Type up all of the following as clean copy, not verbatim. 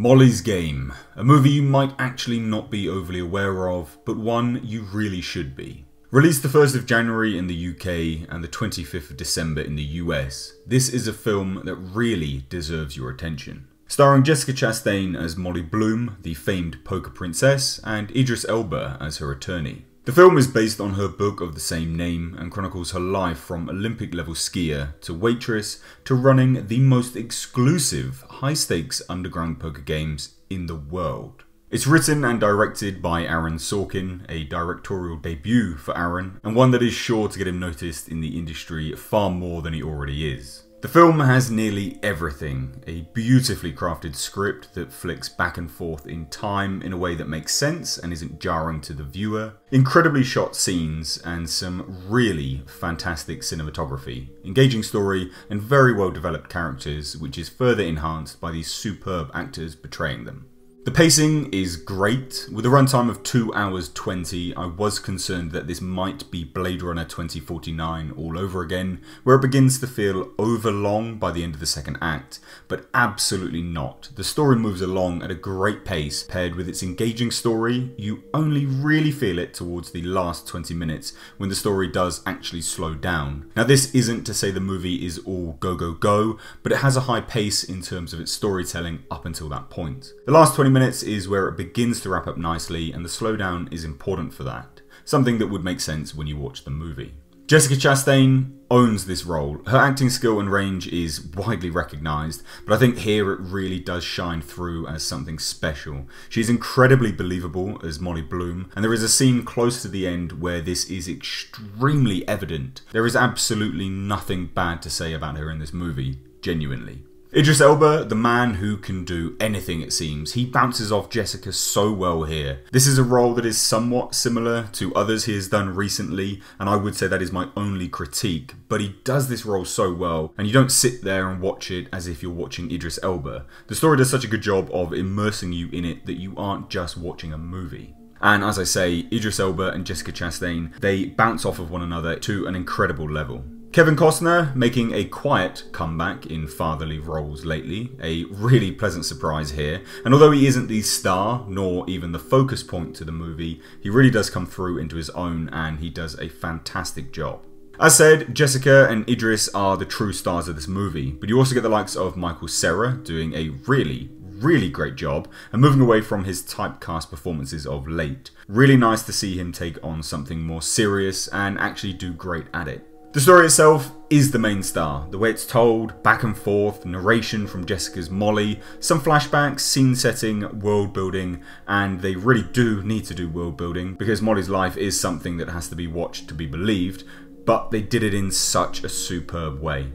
Molly's Game, a movie you might actually not be overly aware of, but one you really should be. Released the 1st of January in the UK and the 25th of December in the US, this is a film that really deserves your attention. Starring Jessica Chastain as Molly Bloom, the famed poker princess, and Idris Elba as her attorney. The film is based on her book of the same name and chronicles her life from Olympic-level skier to waitress to running the most exclusive high-stakes underground poker games in the world. It's written and directed by Aaron Sorkin, a directorial debut for Aaron, and one that is sure to get him noticed in the industry far more than he already is. The film has nearly everything: a beautifully crafted script that flicks back and forth in time in a way that makes sense and isn't jarring to the viewer, incredibly shot scenes, and some really fantastic cinematography, engaging story, and very well developed characters, which is further enhanced by these superb actors portraying them. The pacing is great. With a runtime of 2 hours 20, I was concerned that this might be Blade Runner 2049 all over again, where it begins to feel overlong by the end of the second act, but absolutely not. The story moves along at a great pace. Paired with its engaging story, you only really feel it towards the last 20 minutes when the story does actually slow down. Now, this isn't to say the movie is all go go go, but it has a high pace in terms of its storytelling up until that point. The last 20 minutes is where it begins to wrap up nicely, and the slowdown is important for that. Something that would make sense when you watch the movie. Jessica Chastain owns this role. Her acting skill and range is widely recognised, but I think here it really does shine through as something special. She's incredibly believable as Molly Bloom, and there is a scene close to the end where this is extremely evident. There is absolutely nothing bad to say about her in this movie, genuinely. Idris Elba, the man who can do anything it seems, he bounces off Jessica so well here. This is a role that is somewhat similar to others he has done recently, and I would say that is my only critique, but he does this role so well, and you don't sit there and watch it as if you're watching Idris Elba. The story does such a good job of immersing you in it that you aren't just watching a movie. And as I say, Idris Elba and Jessica Chastain, they bounce off of one another to an incredible level. Kevin Costner making a quiet comeback in fatherly roles lately, a really pleasant surprise here, and although he isn't the star nor even the focus point to the movie, he really does come through into his own and he does a fantastic job. As said, Jessica and Idris are the true stars of this movie, but you also get the likes of Michael Cera doing a really great job and moving away from his typecast performances of late. Really nice to see him take on something more serious and actually do great at it. The story itself is the main star. The way it's told, back and forth, narration from Jessica's Molly, some flashbacks, scene setting, world building, and they really do need to do world building because Molly's life is something that has to be watched to be believed, but they did it in such a superb way.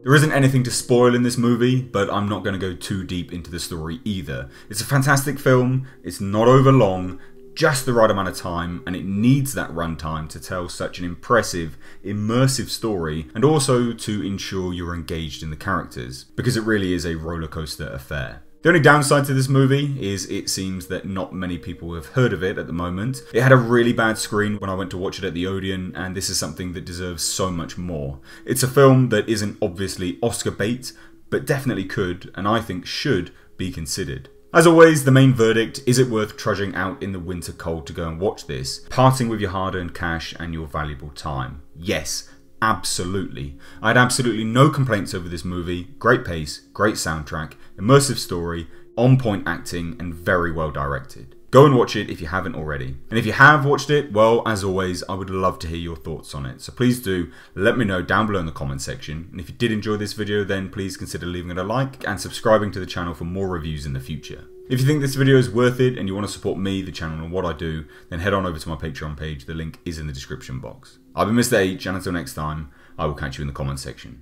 There isn't anything to spoil in this movie, but I'm not going to go too deep into the story either. It's a fantastic film, it's not over long, just the right amount of time, and it needs that runtime to tell such an impressive, immersive story, and also to ensure you're engaged in the characters, because it really is a roller coaster affair. The only downside to this movie is it seems that not many people have heard of it at the moment. It had a really bad screen when I went to watch it at the Odeon, and this is something that deserves so much more. It's a film that isn't obviously Oscar bait, but definitely could, and I think should, be considered. As always, the main verdict: is it worth trudging out in the winter cold to go and watch this, parting with your hard-earned cash and your valuable time? Yes, absolutely. I had absolutely no complaints over this movie. Great pace, great soundtrack, immersive story, on-point acting, and very well directed. Go and watch it if you haven't already. And if you have watched it, well, as always, I would love to hear your thoughts on it. So please do let me know down below in the comment section. And if you did enjoy this video, then please consider leaving it a like and subscribing to the channel for more reviews in the future. If you think this video is worth it and you want to support me, the channel, and what I do, then head on over to my Patreon page. The link is in the description box. I've been Mr. H, and until next time, I will catch you in the comment section.